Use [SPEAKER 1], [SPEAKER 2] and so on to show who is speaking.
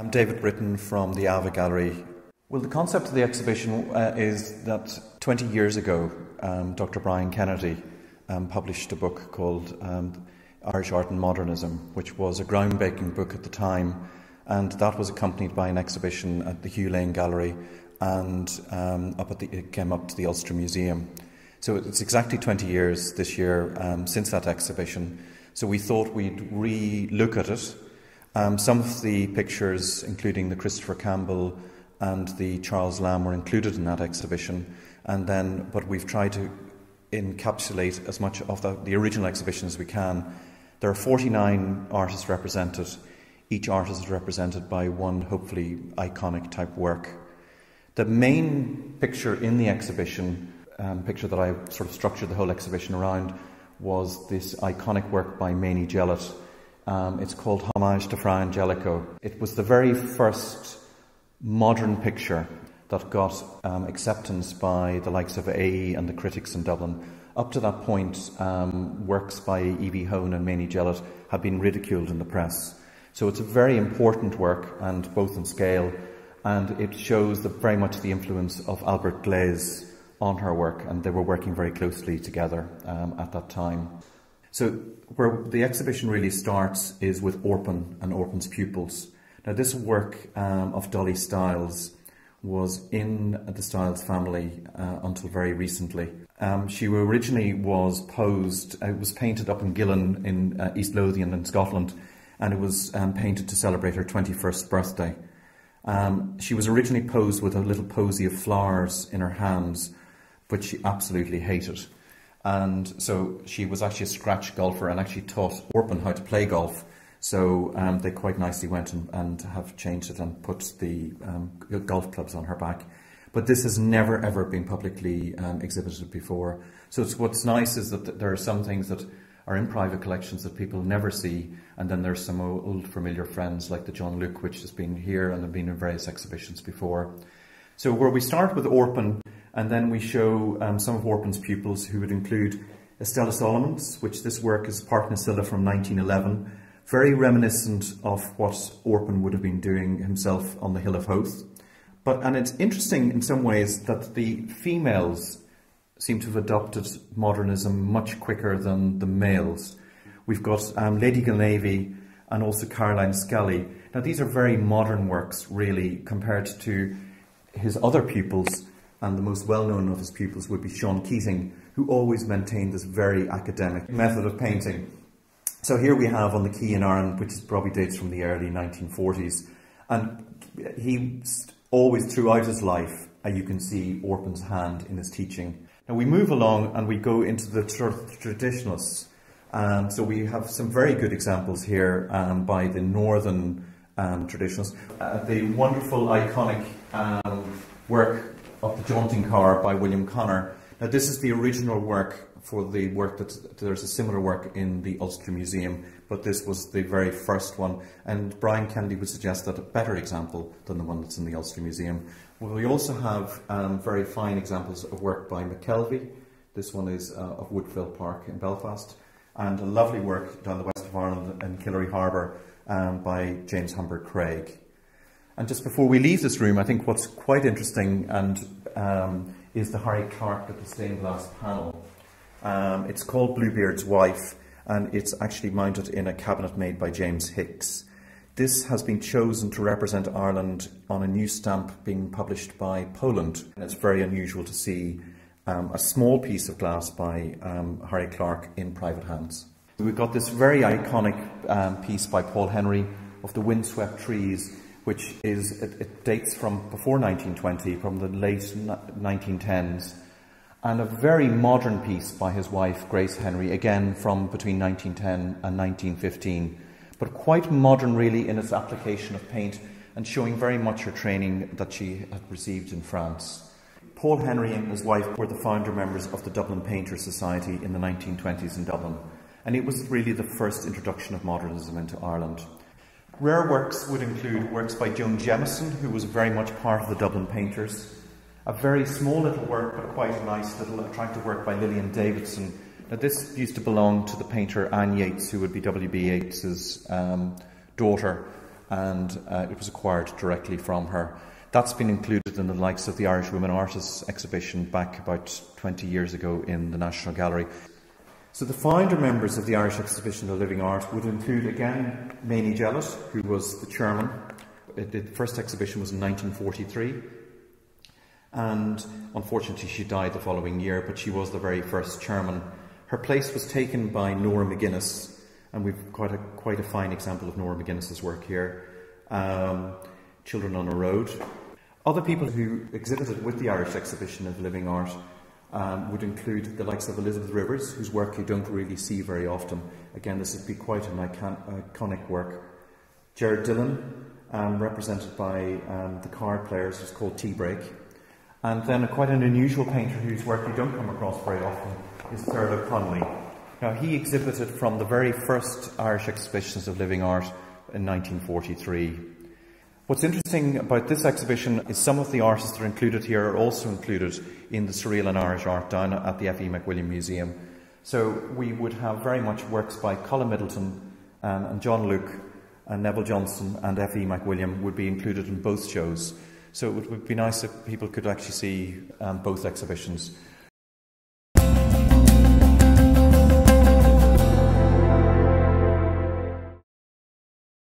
[SPEAKER 1] I'm David Britton from the Ava Gallery. Well, the concept of the exhibition is that 20 years ago, Dr. Brian Kennedy published a book called Irish Art and Modernism, which was a groundbreaking book at the time, and that was accompanied by an exhibition at the Hugh Lane Gallery, and it came up to the Ulster Museum. So it's exactly 20 years this year since that exhibition. So we thought we'd re-look at it. Some of the pictures, including the Christopher Campbell and the Charles Lamb, were included in that exhibition. But we've tried to encapsulate as much of the original exhibition as we can. There are 49 artists represented. Each artist is represented by one, hopefully, iconic type work. The main picture in the exhibition, picture that I sort of structured the whole exhibition around, was this iconic work by Mamie Jellett. It's called Homage to Fra Angelico. It was the very first modern picture that got acceptance by the likes of AE and the critics in Dublin. Up to that point, works by Evie Hone and Mamie Jellett had been ridiculed in the press. So it's a very important work, and both in scale, and it shows very much the influence of Albert Glaze on her work, and they were working very closely together at that time. So where the exhibition really starts is with Orpen and Orpen's pupils. Now this work of Dolly Stiles was in the Stiles family until very recently. She originally was posed, it was painted up in Gillen in East Lothian in Scotland, and it was painted to celebrate her 21st birthday. She was originally posed with a little posy of flowers in her hands, but she absolutely hated. And so she was actually a scratch golfer and actually taught Orpen how to play golf. So they quite nicely went and have changed it and put the golf clubs on her back. But this has never ever been publicly exhibited before. So what's nice is that there are some things that are in private collections that people never see, and then there's some old familiar friends like the John Luke, which has been here and have been in various exhibitions before. So where we start with Orpen, and then we show some of Orpen's pupils, who would include Estella Solomons, which this work is Park Nasilla from 1911, very reminiscent of what Orpen would have been doing himself on the Hill of Howth. And it's interesting in some ways that the females seem to have adopted modernism much quicker than the males. We've got Lady Gilnavy and also Caroline Scully. Now these are very modern works really compared to his other pupils, and the most well-known of his pupils would be Sean Keating, who always maintained this very academic method of painting. So here we have on the quay in Ireland, which probably dates from the early 1940s, and he always throughout his life, you can see Orpen's hand in his teaching. Now we move along and we go into the traditionalists. So we have some very good examples here by the northern traditionalists. The wonderful iconic work of the Jaunting Car by William Connor. Now this is the original work for the work there's a similar work in the Ulster Museum, but this was the very first one, and Brian Kennedy would suggest that a better example than the one that's in the Ulster Museum. Well, we also have very fine examples of work by McKelvey. This one is of Woodville Park in Belfast, and a lovely work down the west of Ireland in Killary Harbour by James Humbert Craig. And just before we leave this room, I think what's quite interesting is the Harry Clarke little stained glass panel. It's called Bluebeard's Wife, and it's actually mounted in a cabinet made by James Hicks. This has been chosen to represent Ireland on a new stamp being published by Poland. And it's very unusual to see a small piece of glass by Harry Clarke in private hands. We've got this very iconic piece by Paul Henry of the windswept trees, which it dates from before 1920, from the late 1910s, and a very modern piece by his wife, Grace Henry, again from between 1910 and 1915, but quite modern really in its application of paint and showing very much her training that she had received in France. Paul Henry and his wife were the founder members of the Dublin Painters Society in the 1920s in Dublin, and it was really the first introduction of modernism into Ireland. Rare works would include works by Joan Jemison, who was very much part of the Dublin Painters. A very small little work, but quite a nice little attractive work by Lillian Davidson. Now this used to belong to the painter Anne Yeats, who would be W.B. Yeats's daughter. and it was acquired directly from her. That's been included in the likes of the Irish Women Artists exhibition back about 20 years ago in the National Gallery. So the founder members of the Irish Exhibition of Living Art would include, again, Mamie Jellett, who was the chairman. The first exhibition was in 1943, and unfortunately she died the following year, but she was the very first chairman. Her place was taken by Nora McGuinness, and we've quite a fine example of Nora McGuinness's work here. Children on a Road. Other people who exhibited with the Irish Exhibition of Living Art would include the likes of Elizabeth Rivers, whose work you don't really see very often. Again, this would be quite an iconic work. Gerard Dillon, represented by the card players, is called Tea Break. And then quite an unusual painter whose work you don't come across very often is Thurlow Connolly. Now, he exhibited from the very first Irish Exhibitions of Living Art in 1943. What's interesting about this exhibition is some of the artists that are included here are also included in the Surreal and Irish Art down at the F.E. McWilliam Museum. So we would have very much works by Colin Middleton and John Luke and Neville Johnson and F.E. McWilliam would be included in both shows. So it would be nice if people could actually see both exhibitions.